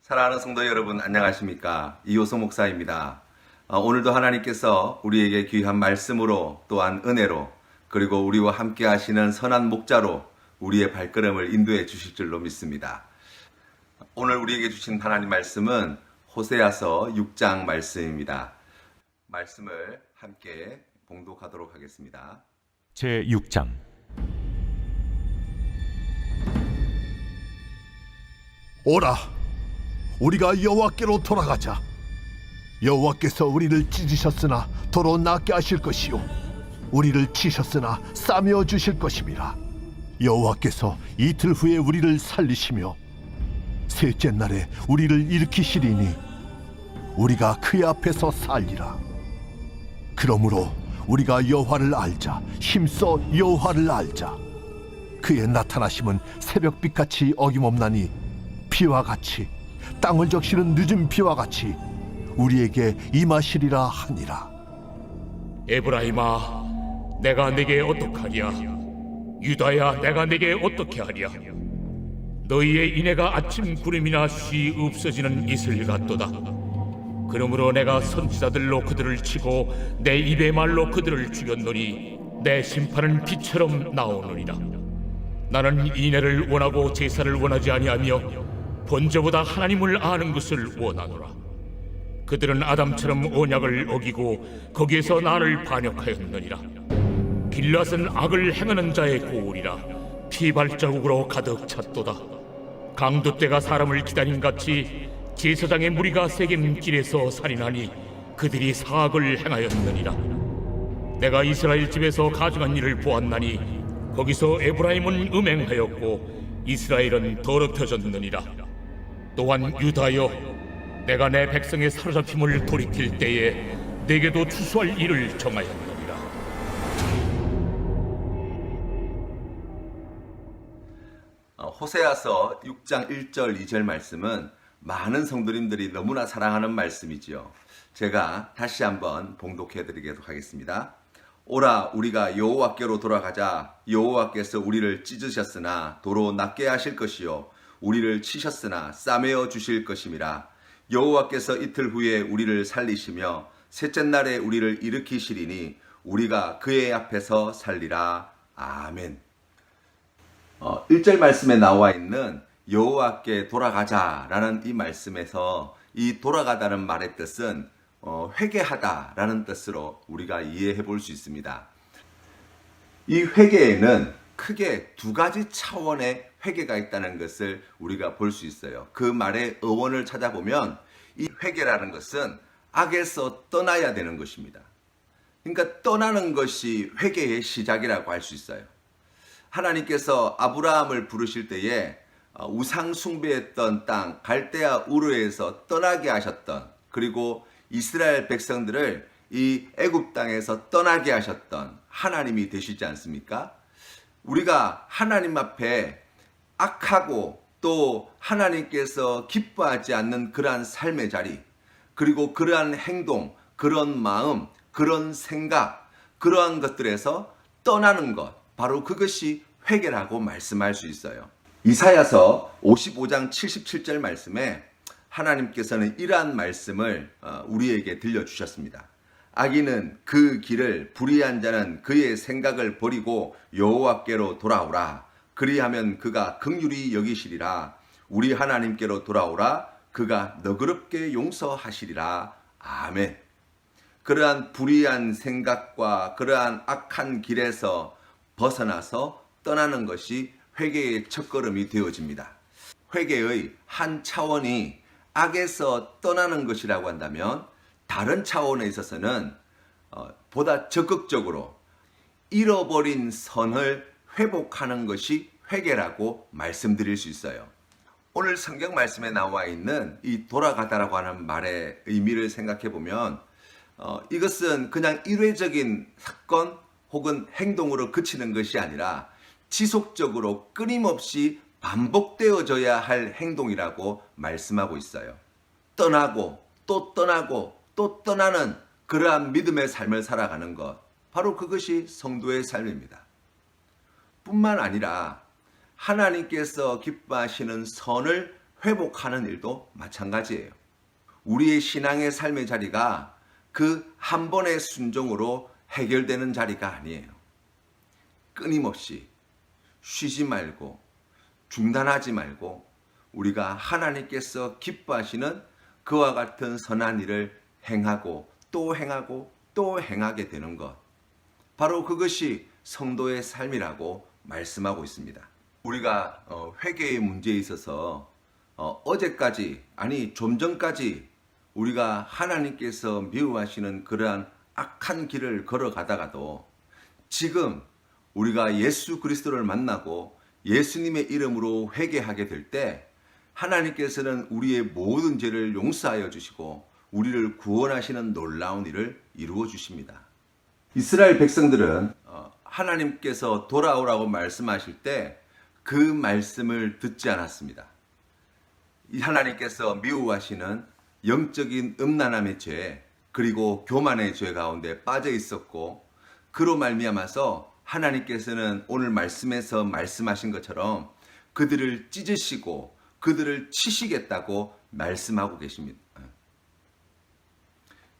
사랑하는 성도 여러분, 안녕하십니까? 이호성 목사입니다. 오늘도 하나님께서 우리에게 귀한 말씀으로, 또한 은혜로, 그리고 우리와 함께 하시는 선한 목자로 우리의 발걸음을 인도해 주실 줄로 믿습니다. 오늘 우리에게 주신 하나님 말씀은 호세아서 6장 말씀입니다. 말씀을 함께 봉독하도록 하겠습니다. 제 6장. 오라, 우리가 여호와께로 돌아가자. 여호와께서 우리를 찢으셨으나 도로 낫게 하실 것이요, 우리를 치셨으나 싸매어 주실 것임이라. 여호와께서 이틀 후에 우리를 살리시며 셋째 날에 우리를 일으키시리니 우리가 그의 앞에서 살리라. 그러므로 우리가 여호와를 알자, 힘써 여호와를 알자. 그의 나타나심은 새벽빛같이 어김없나니 비와 같이, 땅을 적시는 늦은 비와 같이 우리에게 임하시리라 하니라. 에브라임아, 내가 내게 어떡하랴? 유다야, 내가 내게 어떻게 하랴? 너희의 인애가 아침 구름이나 쉬 없어지는 이슬 같도다. 그러므로 내가 선지자들로 그들을 치고 내 입의 말로 그들을 죽였노니 내 심판은 빛처럼 나오느니라. 나는 인애를 원하고 제사를 원하지 아니하며 번제보다 하나님을 아는 것을 원하노라. 그들은 아담처럼 언약을 어기고 거기에서 나를 반역하였느니라. 길앗은 악을 행하는 자의 고울이라 피 발자국으로 가득 찼도다. 강도떼가 사람을 기다림 같이 제사장의 무리가 새긴 길에서 살인하니 그들이 사악을 행하였느니라. 내가 이스라엘 집에서 가증한 일을 보았나니 거기서 에브라임은 음행하였고 이스라엘은 더럽혀졌느니라. 또한 유다여, 내가 내 백성의 사로잡힘을 돌이킬 때에 내게도 추수할 일을 정하였느니라. 호세아서 6장 1절 2절 말씀은 많은 성도님들이 너무나 사랑하는 말씀이지요. 제가 다시 한번 봉독해 드리도록 하겠습니다. 오라, 우리가 여호와께로 돌아가자. 여호와께서 우리를 찢으셨으나 도로 낫게 하실 것이요, 우리를 치셨으나 싸매어 주실 것임이라. 여호와께서 이틀 후에 우리를 살리시며 셋째 날에 우리를 일으키시리니 우리가 그의 앞에서 살리라. 아멘. 1절 말씀에 나와 있는 여호와께 돌아가자라는 이 말씀에서 이 돌아가다는 말의 뜻은 회개하다라는 뜻으로 우리가 이해해 볼 수 있습니다. 이 회개에는 크게 두 가지 차원의 회개가 있다는 것을 우리가 볼 수 있어요. 그 말의 어원을 찾아보면 이 회개라는 것은 악에서 떠나야 되는 것입니다. 그러니까 떠나는 것이 회개의 시작이라고 할 수 있어요. 하나님께서 아브라함을 부르실 때에 우상 숭배했던 땅 갈대아 우르에서 떠나게 하셨던, 그리고 이스라엘 백성들을 이 애굽 땅에서 떠나게 하셨던 하나님이 되시지 않습니까? 우리가 하나님 앞에 악하고 또 하나님께서 기뻐하지 않는 그러한 삶의 자리, 그리고 그러한 행동, 그런 마음, 그런 생각, 그러한 것들에서 떠나는 것, 바로 그것이 회개라고 말씀할 수 있어요. 이사야서 55장 77절 말씀에 하나님께서는 이러한 말씀을 우리에게 들려주셨습니다. 악인은 그 길을, 불의한 자는 그의 생각을 버리고 여호와께로 돌아오라. 그리하면 그가 긍휼히 여기시리라. 우리 하나님께로 돌아오라. 그가 너그럽게 용서하시리라. 아멘. 그러한 불의한 생각과 그러한 악한 길에서 벗어나서 떠나는 것이 회개의 첫걸음이 되어집니다. 회개의 한 차원이 악에서 떠나는 것이라고 한다면, 다른 차원에 있어서는 보다 적극적으로 잃어버린 선을 회복하는 것이 회개라고 말씀드릴 수 있어요. 오늘 성경 말씀에 나와 있는 이 돌아가다라고 하는 말의 의미를 생각해 보면 이것은 그냥 일회적인 사건 혹은 행동으로 그치는 것이 아니라 지속적으로 끊임없이 반복되어져야 할 행동이라고 말씀하고 있어요. 떠나고 또 떠나고 또 떠나는 그러한 믿음의 삶을 살아가는 것, 바로 그것이 성도의 삶입니다. 뿐만 아니라 하나님께서 기뻐하시는 선을 회복하는 일도 마찬가지예요. 우리의 신앙의 삶의 자리가 그 한 번의 순종으로 해결되는 자리가 아니에요. 끊임없이 쉬지 말고 중단하지 말고 우리가 하나님께서 기뻐하시는 그와 같은 선한 일을 행하고 또 행하고 또 행하게 되는 것. 바로 그것이 성도의 삶이라고 말씀하고 있습니다. 우리가 회개의 문제에 있어서 어제까지 아니 좀 전까지 우리가 하나님께서 미워하시는 그러한 악한 길을 걸어가다가도 지금 우리가 예수 그리스도를 만나고 예수님의 이름으로 회개하게 될 때 하나님께서는 우리의 모든 죄를 용서하여 주시고 우리를 구원하시는 놀라운 일을 이루어 주십니다. 이스라엘 백성들은 하나님께서 돌아오라고 말씀하실 때 그 말씀을 듣지 않았습니다. 하나님께서 미워하시는 영적인 음란함의 죄 그리고 교만의 죄 가운데 빠져 있었고 그로 말미암아서 하나님께서는 오늘 말씀에서 말씀하신 것처럼 그들을 찢으시고 그들을 치시겠다고 말씀하고 계십니다.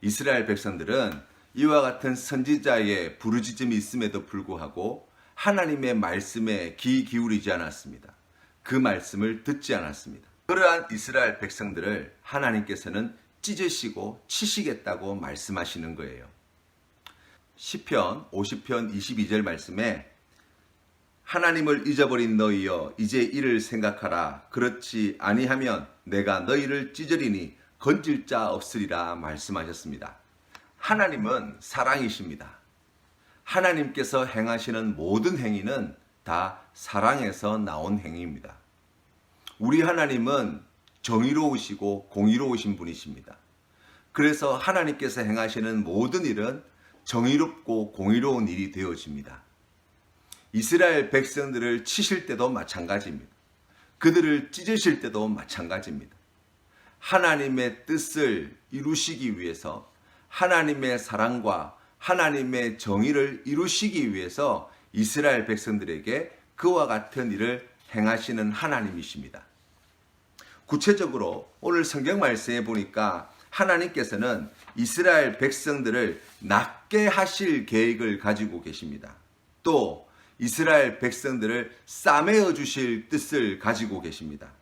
이스라엘 백성들은 이와 같은 선지자의 부르짖음이 있음에도 불구하고 하나님의 말씀에 귀 기울이지 않았습니다. 그 말씀을 듣지 않았습니다. 그러한 이스라엘 백성들을 하나님께서는 찢으시고 치시겠다고 말씀하시는 거예요. 시편 50편 22절 말씀에 하나님을 잊어버린 너희여 이제 이를 생각하라. 그렇지 아니하면 내가 너희를 찢으리니 건질 자 없으리라 말씀하셨습니다. 하나님은 사랑이십니다. 하나님께서 행하시는 모든 행위는 다 사랑에서 나온 행위입니다. 우리 하나님은 정의로우시고 공의로우신 분이십니다. 그래서 하나님께서 행하시는 모든 일은 정의롭고 공의로운 일이 되어집니다. 이스라엘 백성들을 치실 때도 마찬가지입니다. 그들을 찢으실 때도 마찬가지입니다. 하나님의 뜻을 이루시기 위해서 하나님의 사랑과 하나님의 정의를 이루시기 위해서 이스라엘 백성들에게 그와 같은 일을 행하시는 하나님이십니다. 구체적으로 오늘 성경 말씀에 보니까 하나님께서는 이스라엘 백성들을 낫게 하실 계획을 가지고 계십니다. 또 이스라엘 백성들을 싸매어 주실 뜻을 가지고 계십니다.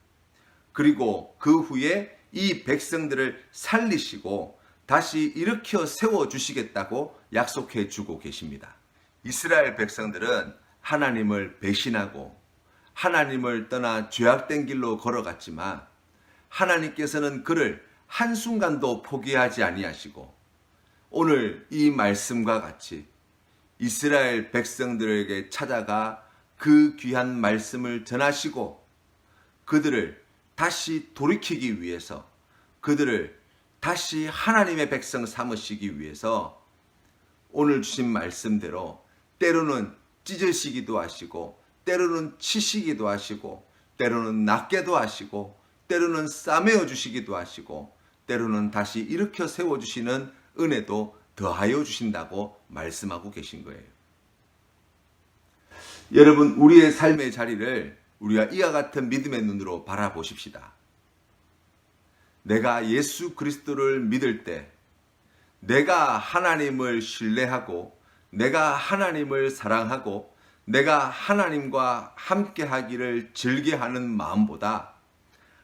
그리고 그 후에 이 백성들을 살리시고 다시 일으켜 세워 주시겠다고 약속해 주고 계십니다. 이스라엘 백성들은 하나님을 배신하고 하나님을 떠나 죄악된 길로 걸어갔지만 하나님께서는 그를 한순간도 포기하지 아니하시고 오늘 이 말씀과 같이 이스라엘 백성들에게 찾아가 그 귀한 말씀을 전하시고 그들을 다시 돌이키기 위해서 그들을 다시 하나님의 백성 삼으시기 위해서 오늘 주신 말씀대로 때로는 찢으시기도 하시고 때로는 치시기도 하시고 때로는 낫게도 하시고 때로는 싸매어 주시기도 하시고 때로는 다시 일으켜 세워 주시는 은혜도 더하여 주신다고 말씀하고 계신 거예요. 여러분, 우리의 삶의 자리를 우리가 이와 같은 믿음의 눈으로 바라보십시다. 내가 예수 그리스도를 믿을 때 내가 하나님을 신뢰하고 내가 하나님을 사랑하고 내가 하나님과 함께 하기를 즐겨하는 마음보다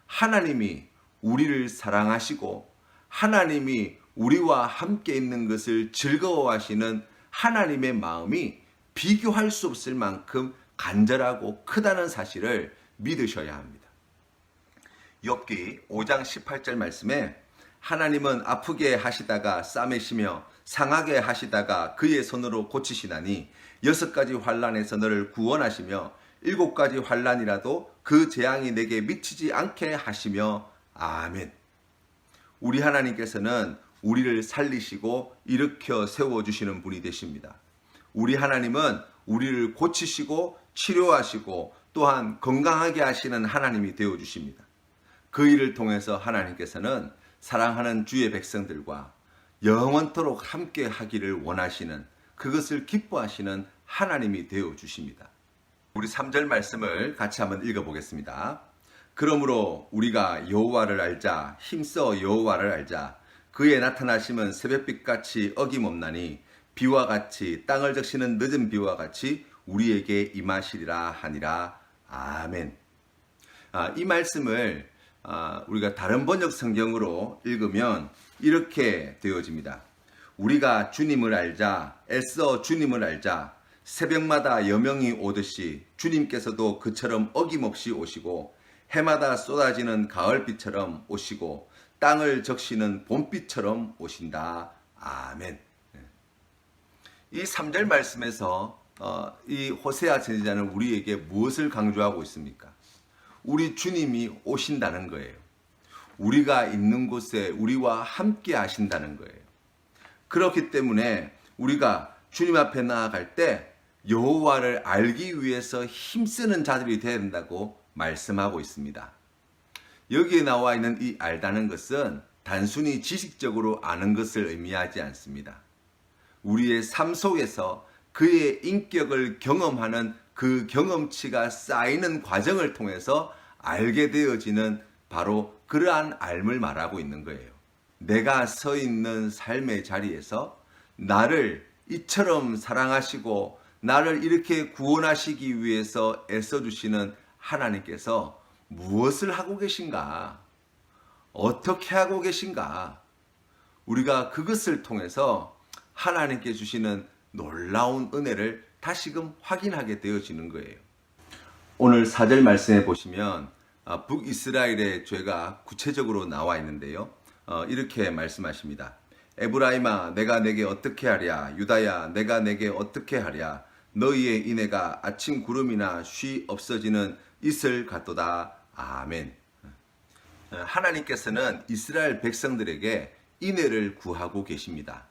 하나님이 우리를 사랑하시고 하나님이 우리와 함께 있는 것을 즐거워하시는 하나님의 마음이 비교할 수 없을 만큼 간절하고 크다는 사실을 믿으셔야 합니다. 욥기 5장 18절 말씀에 하나님은 아프게 하시다가 싸매시며 상하게 하시다가 그의 손으로 고치시나니 6가지 환난에서 너를 구원하시며 7가지 환난이라도 그 재앙이 내게 미치지 않게 하시며 아멘. 우리 하나님께서는 우리를 살리시고 일으켜 세워주시는 분이 되십니다. 우리 하나님은 우리를 고치시고 치료하시고 또한 건강하게 하시는 하나님이 되어주십니다. 그 일을 통해서 하나님께서는 사랑하는 주의 백성들과 영원토록 함께 하기를 원하시는 그것을 기뻐하시는 하나님이 되어주십니다. 우리 3절 말씀을 같이 한번 읽어보겠습니다. 그러므로 우리가 여호와를 알자, 힘써 여호와를 알자. 그의 나타나심은 새벽빛같이 어김없나니 비와 같이 땅을 적시는 늦은 비와 같이 우리에게 임하시리라 하니라. 아멘. 이 말씀을 우리가 다른 번역 성경으로 읽으면 이렇게 되어집니다. 우리가 주님을 알자, 애써 주님을 알자. 새벽마다 여명이 오듯이 주님께서도 그처럼 어김없이 오시고 해마다 쏟아지는 가을비처럼 오시고 땅을 적시는 봄비처럼 오신다. 아멘. 이 3절 말씀에서 이 호세아 선지자는 우리에게 무엇을 강조하고 있습니까? 우리 주님이 오신다는 거예요. 우리가 있는 곳에 우리와 함께 하신다는 거예요. 그렇기 때문에 우리가 주님 앞에 나아갈 때 여호와를 알기 위해서 힘쓰는 자들이 되어야 된다고 말씀하고 있습니다. 여기에 나와 있는 이 알다는 것은 단순히 지식적으로 아는 것을 의미하지 않습니다. 우리의 삶 속에서 그의 인격을 경험하는 그 경험치가 쌓이는 과정을 통해서 알게 되어지는 바로 그러한 알을 말하고 있는 거예요. 내가 서 있는 삶의 자리에서 나를 이처럼 사랑하시고 나를 이렇게 구원하시기 위해서 애써주시는 하나님께서 무엇을 하고 계신가? 어떻게 하고 계신가? 우리가 그것을 통해서 하나님께 주시는 놀라운 은혜를 다시금 확인하게 되어지는 거예요. 오늘 4절 말씀해 보시면 북이스라엘의 죄가 구체적으로 나와 있는데요. 이렇게 말씀하십니다. 에브라임아 내가 내게 어떻게 하랴? 유다야 내가 내게 어떻게 하랴? 너희의 인애가 아침 구름이나 쉬 없어지는 이슬 같도다. 아멘. 하나님께서는 이스라엘 백성들에게 인애를 구하고 계십니다.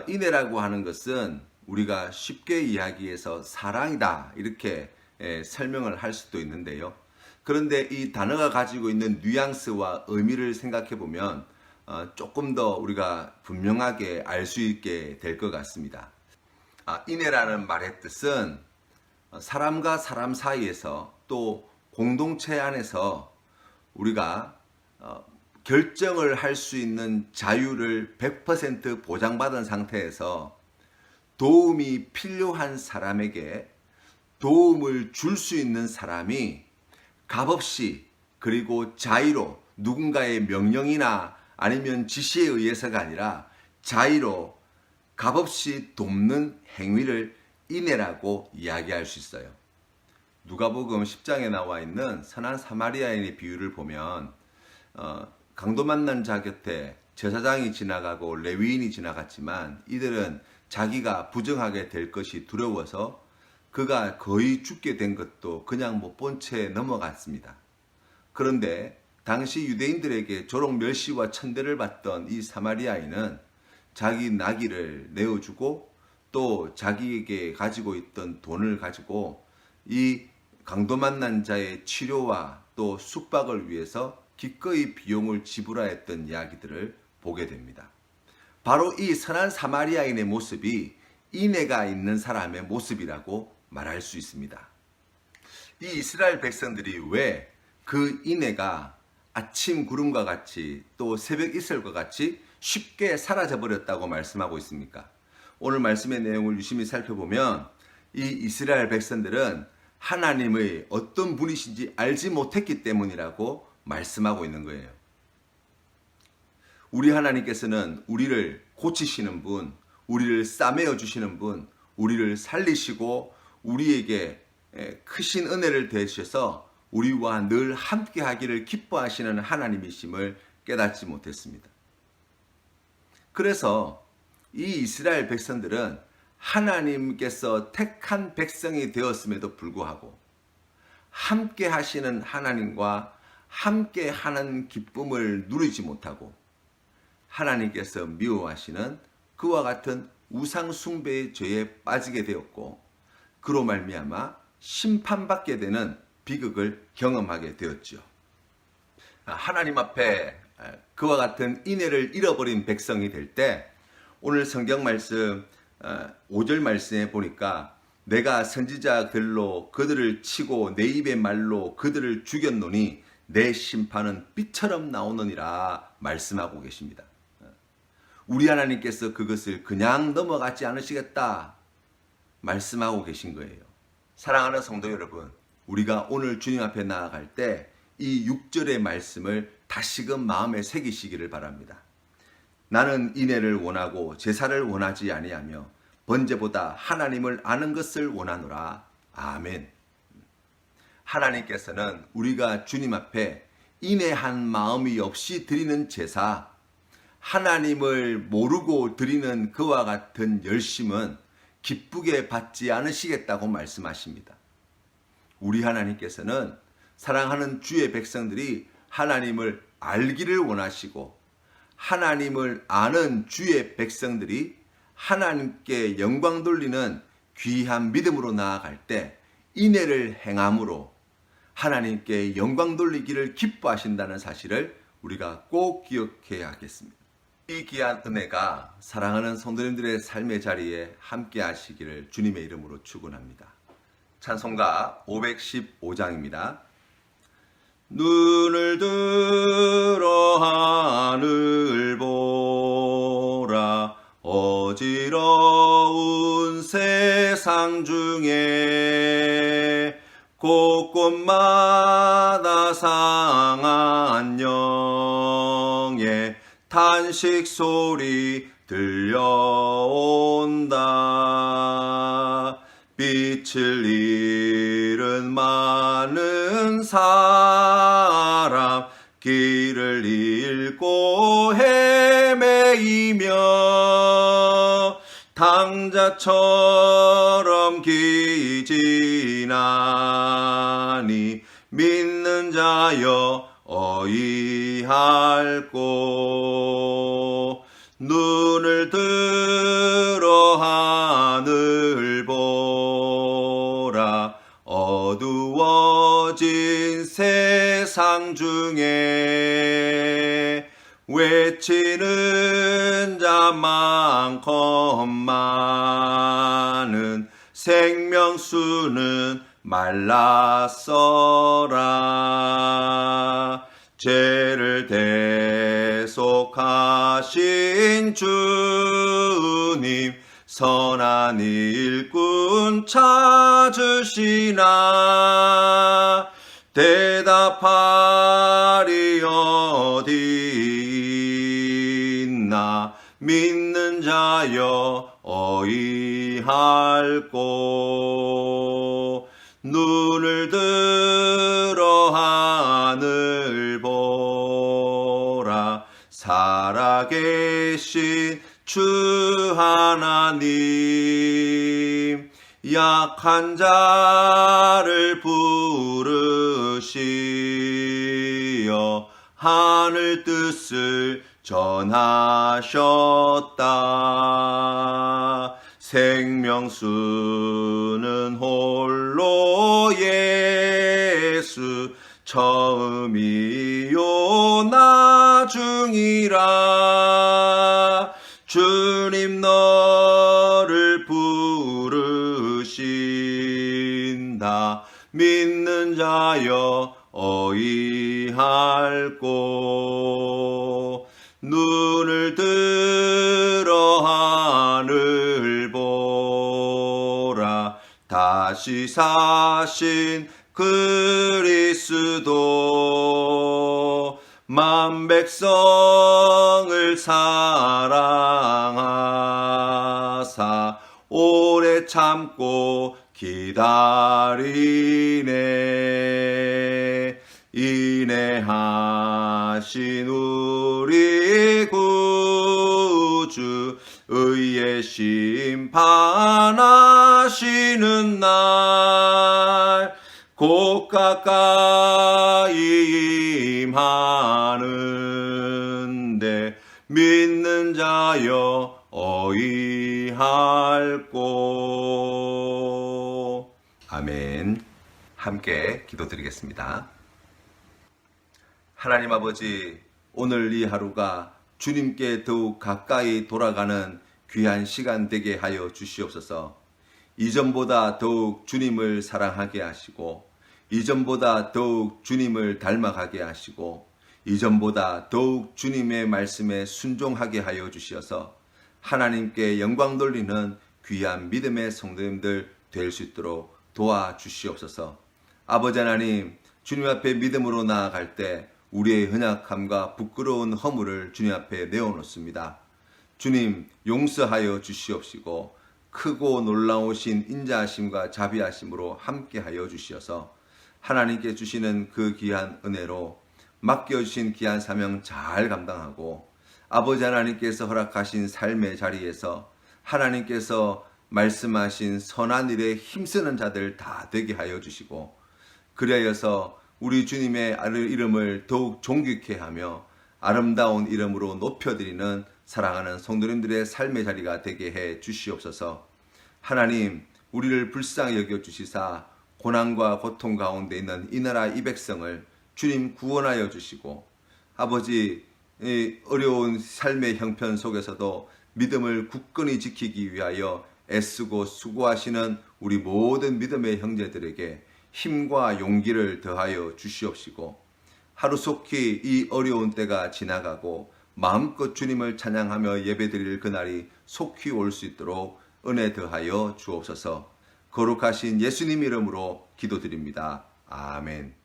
인애라고 하는 것은 우리가 쉽게 이야기해서 사랑이다 이렇게 설명을 할 수도 있는데요. 그런데 이 단어가 가지고 있는 뉘앙스와 의미를 생각해 보면 조금 더 우리가 분명하게 알 수 있게 될 것 같습니다. 인애라는 말의 뜻은 사람과 사람 사이에서 또 공동체 안에서 우리가 결정을 할 수 있는 자유를 100% 보장받은 상태에서 도움이 필요한 사람에게 도움을 줄 수 있는 사람이 값없이 그리고 자의로 누군가의 명령이나 아니면 지시에 의해서가 아니라 자의로 값없이 돕는 행위를 인애라고 이야기할 수 있어요. 누가복음 10장에 나와 있는 선한 사마리아인의 비유를 보면 강도 만난 자 곁에 제사장이 지나가고 레위인이 지나갔지만 이들은 자기가 부정하게 될 것이 두려워서 그가 거의 죽게 된 것도 그냥 못 본 채 넘어갔습니다. 그런데 당시 유대인들에게 조롱 멸시와 천대를 받던 이 사마리아인은 자기 나귀를 내어주고 또 자기에게 가지고 있던 돈을 가지고 이 강도 만난 자의 치료와 또 숙박을 위해서 기꺼이 비용을 지불하였던 이야기들을 보게 됩니다. 바로 이 선한 사마리아인의 모습이 인애가 있는 사람의 모습이라고 말할 수 있습니다. 이 이스라엘 백성들이 왜 그 인애가 아침 구름과 같이 또 새벽 이슬과 같이 쉽게 사라져 버렸다고 말씀하고 있습니까? 오늘 말씀의 내용을 유심히 살펴보면 이 이스라엘 백성들은 하나님의 어떤 분이신지 알지 못했기 때문이라고 말씀하고 있는 거예요. 우리 하나님께서는 우리를 고치시는 분, 우리를 싸매어 주시는 분, 우리를 살리시고 우리에게 크신 은혜를 대주셔서 우리와 늘 함께 하기를 기뻐하시는 하나님이심을 깨닫지 못했습니다. 그래서 이 이스라엘 백성들은 하나님께서 택한 백성이 되었음에도 불구하고 함께 하시는 하나님과 함께 하는 기쁨을 누리지 못하고 하나님께서 미워하시는 그와 같은 우상 숭배의 죄에 빠지게 되었고 그로 말미암아 심판받게 되는 비극을 경험하게 되었죠. 하나님 앞에 그와 같은 인애를 잃어버린 백성이 될 때 오늘 성경 말씀 5절 말씀에 보니까 내가 선지자 글로 그들을 치고 내 입의 말로 그들을 죽였노니 내 심판은 빛처럼 나오느니라 말씀하고 계십니다. 우리 하나님께서 그것을 그냥 넘어가지 않으시겠다 말씀하고 계신 거예요. 사랑하는 성도 여러분, 우리가 오늘 주님 앞에 나아갈 때 이 6절의 말씀을 다시금 마음에 새기시기를 바랍니다. 나는 인애를 원하고 제사를 원하지 아니하며 번제보다 하나님을 아는 것을 원하노라. 아멘. 하나님께서는 우리가 주님 앞에 인애한 마음이 없이 드리는 제사, 하나님을 모르고 드리는 그와 같은 열심은 기쁘게 받지 않으시겠다고 말씀하십니다. 우리 하나님께서는 사랑하는 주의 백성들이 하나님을 알기를 원하시고, 하나님을 아는 주의 백성들이 하나님께 영광 돌리는 귀한 믿음으로 나아갈 때 인애를 행함으로 하나님께 영광 돌리기를 기뻐하신다는 사실을 우리가 꼭 기억해야 하겠습니다. 이 귀한 은혜가 사랑하는 성도님들의 삶의 자리에 함께 하시기를 주님의 이름으로 축원합니다. 찬송가 515장입니다. 눈을 들어 하늘 보라, 어지러운 세상 중에 곳곳마다 상한 영의 탄식 소리 들려온다. 빛을 잃은 많은 사람, 길을 잃고 헤매이며 당자처럼 기지나니 믿는 자여 어이할꼬. 눈을 들어 하늘 보라, 어두워진 세상 중에 외치는 자 많건만은 생명수는 말랐어라. 죄를 대속하신 주님, 선한 일꾼 찾으시나. 대답하리 어디 있나. 믿는 자여 어이할꼬. 눈을 들어 하늘 보라, 살아계신 주 하나님, 약한 자를 부르시어 하늘 뜻을 전하셨다. 생명수는 홀로 예수, 처음이요 나중이라. 주님 너를 부르신다. 믿는 자여 어이할꼬. 눈을 들어 하늘 보라, 다시 사신 그리스도, 만 백성을 사랑하사 오래 참고 기다리네. 인애하신 우리 구주, 의의 심판하시는 날 곧 가까이 임하는데 믿는 자여 어이할꼬. 아멘. 함께 기도드리겠습니다. 하나님 아버지, 오늘 이 하루가 주님께 더욱 가까이 돌아가는 귀한 시간 되게 하여 주시옵소서. 이전보다 더욱 주님을 사랑하게 하시고 이전보다 더욱 주님을 닮아가게 하시고 이전보다 더욱 주님의 말씀에 순종하게 하여 주시어서 하나님께 영광 돌리는 귀한 믿음의 성도님들 될 수 있도록 도와주시옵소서. 아버지 하나님, 주님 앞에 믿음으로 나아갈 때 우리의 연약함과 부끄러운 허물을 주님 앞에 내어놓습니다. 주님, 용서하여 주시옵시고 크고 놀라우신 인자하심과 자비하심으로 함께하여 주시어서 하나님께 주시는 그 귀한 은혜로 맡겨주신 귀한 사명 잘 감당하고 아버지 하나님께서 허락하신 삶의 자리에서 하나님께서 말씀하신 선한 일에 힘쓰는 자들 다 되게 하여 주시고 그리하여서 우리 주님의 이름을 더욱 존귀케 하며 아름다운 이름으로 높여드리는 사랑하는 성도님들의 삶의 자리가 되게 해 주시옵소서. 하나님, 우리를 불쌍히 여겨주시사 고난과 고통 가운데 있는 이 나라 이 백성을 주님 구원하여 주시고 아버지 이 어려운 삶의 형편 속에서도 믿음을 굳건히 지키기 위하여 애쓰고 수고하시는 우리 모든 믿음의 형제들에게 힘과 용기를 더하여 주시옵시고 하루속히 이 어려운 때가 지나가고 마음껏 주님을 찬양하며 예배드릴 그날이 속히 올 수 있도록 은혜 더하여 주옵소서. 거룩하신 예수님 이름으로 기도드립니다. 아멘.